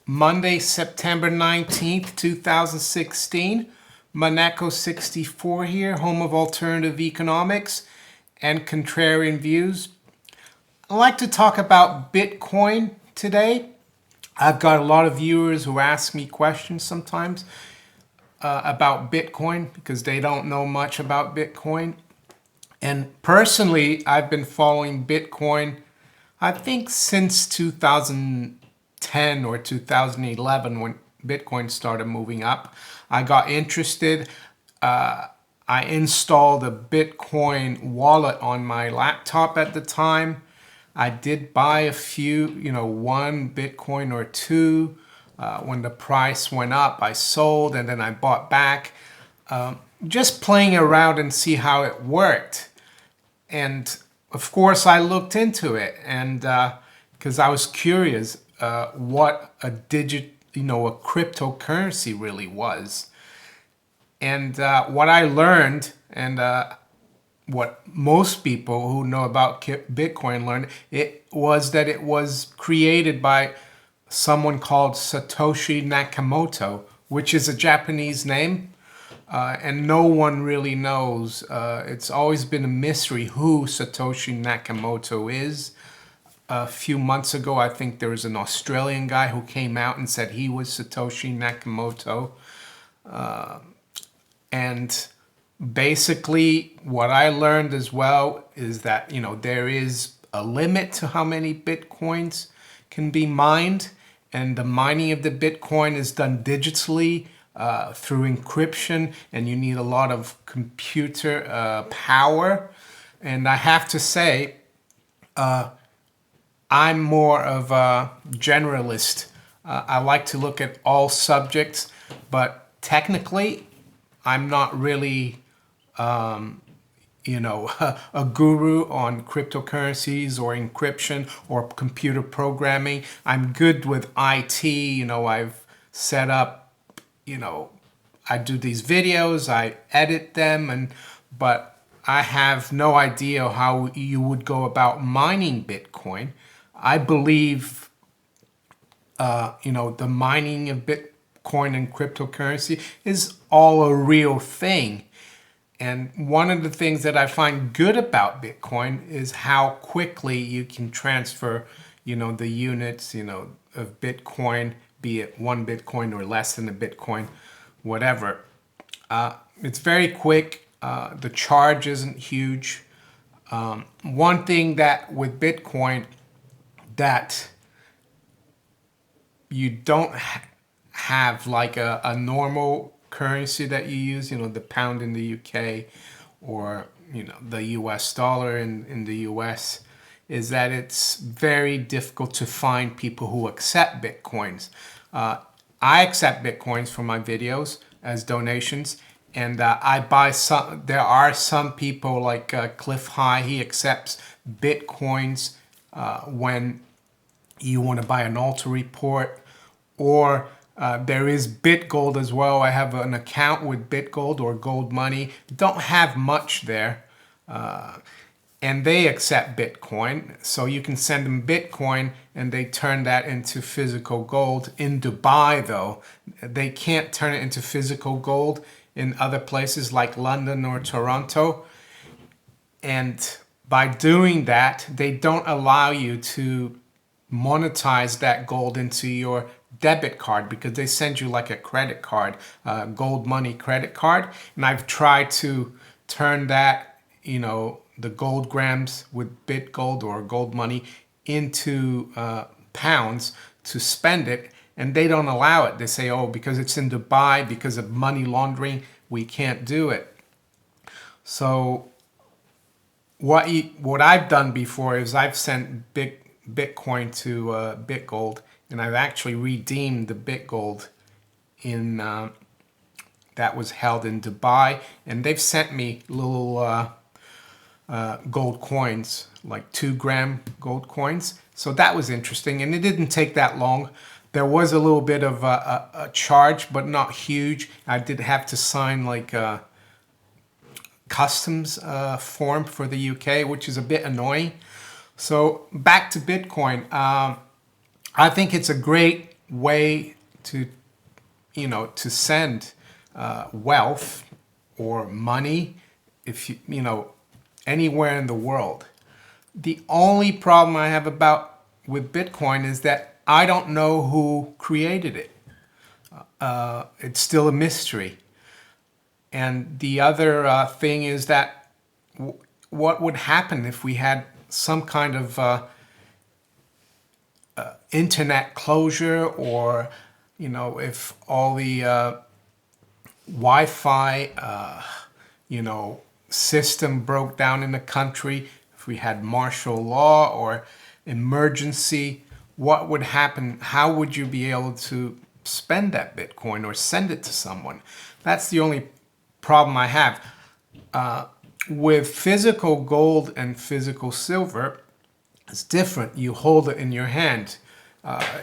Monday, September 19th, 2016. Monaco64 here, home of alternative economics and contrarian views. I'd like to talk about Bitcoin today. I've got a lot of viewers who ask me questions sometimes about Bitcoin because they don't know much about Bitcoin. And personally, I've been following Bitcoin, I think, since 2010 or 2011 when Bitcoin started moving up. I got interested. I installed a Bitcoin wallet on my laptop at the time. I did buy a few, one Bitcoin or two. When the price went up, I sold and then I bought back. Just playing around and see how it worked. And of course, I looked into it, and because I was curious what a a cryptocurrency really was. And what I learned, and what most people who know about Bitcoin learned, it was that it was created by someone called Satoshi Nakamoto, which is a Japanese name. And no one really knows. It's always been a mystery who Satoshi Nakamoto is. A few months ago, I think there was an Australian guy who came out and said he was Satoshi Nakamoto. And basically, what I learned as well is that, there is a limit to how many Bitcoins can be mined. And the mining of the Bitcoin is done digitally through encryption, and you need a lot of computer power. And I have to say, I'm more of a generalist. I like to look at all subjects, but technically, I'm not really, a guru on cryptocurrencies or encryption or computer programming. I'm good with IT. I've set up, I do these videos, I edit them, but I have no idea how you would go about mining Bitcoin. I believe, the mining of Bitcoin and cryptocurrency is all a real thing. And one of the things that I find good about Bitcoin is how quickly you can transfer, the units, of Bitcoin, be it one Bitcoin or less than a Bitcoin, whatever. It's very quick. The charge isn't huge. One thing that with Bitcoin that you don't have like a normal currency that you use, the pound in the UK or, the US dollar in the US, is that it's very difficult to find people who accept Bitcoins. I accept Bitcoins for my videos as donations, and I buy some. There are some people like Cliff High. He accepts Bitcoins when you want to buy an altar report, or there is BitGold as well. I have an account with BitGold or Gold Money. Don't have much there. And they accept Bitcoin. So you can send them Bitcoin and they turn that into physical gold. In Dubai, though, they can't turn it into physical gold in other places like London or Toronto. And by doing that, they don't allow you to monetize that gold into your debit card because they send you like a credit card, gold money credit card. And I've tried to turn that, the gold grams with BitGold or gold money into pounds to spend it. And they don't allow it. They say, oh, because it's in Dubai, because of money laundering, we can't do it. So what I've done before is I've sent Bitcoin to BitGold, and I've actually redeemed the BitGold in that was held in Dubai, and they've sent me little gold coins, like 2 gram gold coins. So that was interesting, and it didn't take that long. There was a little bit of a charge, but not huge. I did have to sign like a customs form for the UK, which is a bit annoying. So back to Bitcoin. I think it's a great way to, to send wealth or money, if anywhere in the world. The only problem I have with Bitcoin is that I don't know who created it. It's still a mystery. And the other thing is that what would happen if we had some kind of internet closure, or if all the Wi-Fi system broke down in the country, if we had martial law or emergency, what would happen? How would you be able to spend that Bitcoin or send it to someone? That's the only problem I have. With physical gold and physical silver, it's different. You hold it in your hand.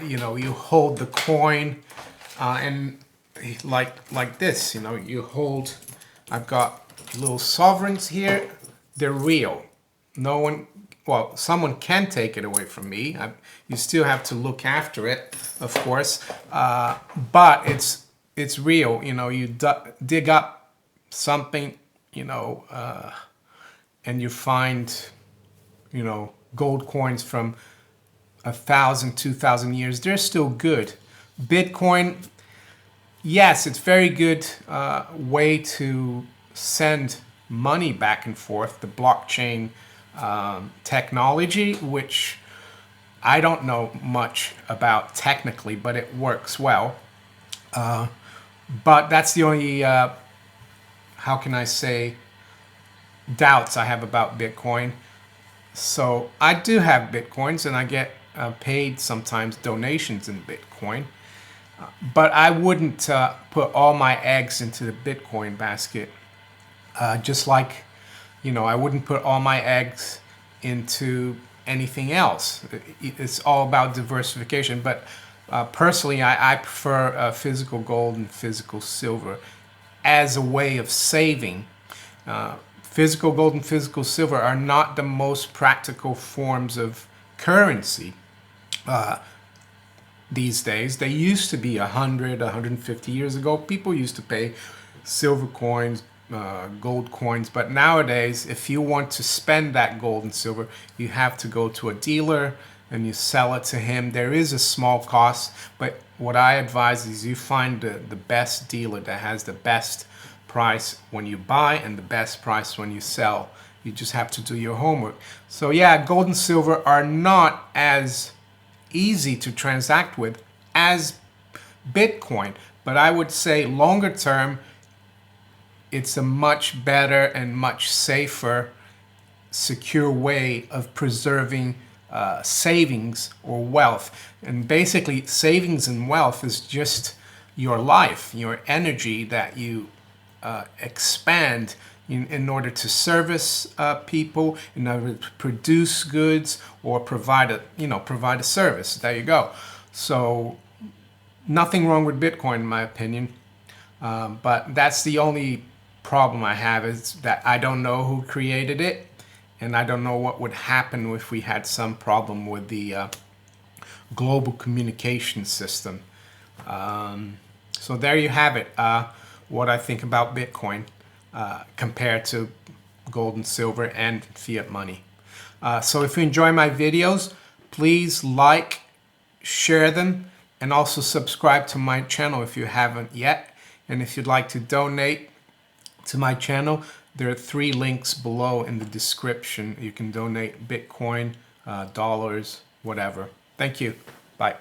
You hold the coin, and like this. You hold. I've got little sovereigns here. They're real. No one. Well, someone can take it away from me. You still have to look after it, of course. But it's real. You dig up something, and you find, gold coins from 1,000, 2,000 years. They're still good. Bitcoin, yes, it's very good way to send money back and forth. The blockchain technology, which I don't know much about technically, but it works well. But that's the only, how can I say, doubts I have about Bitcoin. So I do have Bitcoins, and I get paid sometimes donations in Bitcoin. But I wouldn't put all my eggs into the Bitcoin basket. Just like, I wouldn't put all my eggs into anything else. It's all about diversification. But personally, I prefer physical gold and physical silver as a way of saving. Physical gold and physical silver are not the most practical forms of currency these days. They used to be 100, 150 years ago. People used to pay silver coins, gold coins. But nowadays, if you want to spend that gold and silver, you have to go to a dealer and you sell it to him. There is a small cost, but what I advise is you find the best dealer that has the best price when you buy and the best price when you sell. You just have to do your homework. So yeah, gold and silver are not as easy to transact with as Bitcoin, but I would say longer term, it's a much better and much safer, secure way of preserving savings or wealth. And basically, savings and wealth is just your life, your energy that you expand in order to service people, in order to produce goods, or provide a service. There you go. So nothing wrong with Bitcoin, in my opinion. But that's the only problem I have, is that I don't know who created it, and I don't know what would happen if we had some problem with the global communication system. So there you have it, what I think about Bitcoin compared to gold and silver and fiat money. So if you enjoy my videos, please like, share them, and also subscribe to my channel if you haven't yet. And if you'd like to donate to my channel, there are 3 links below in the description. You can donate Bitcoin, dollars, whatever. Thank you. Bye.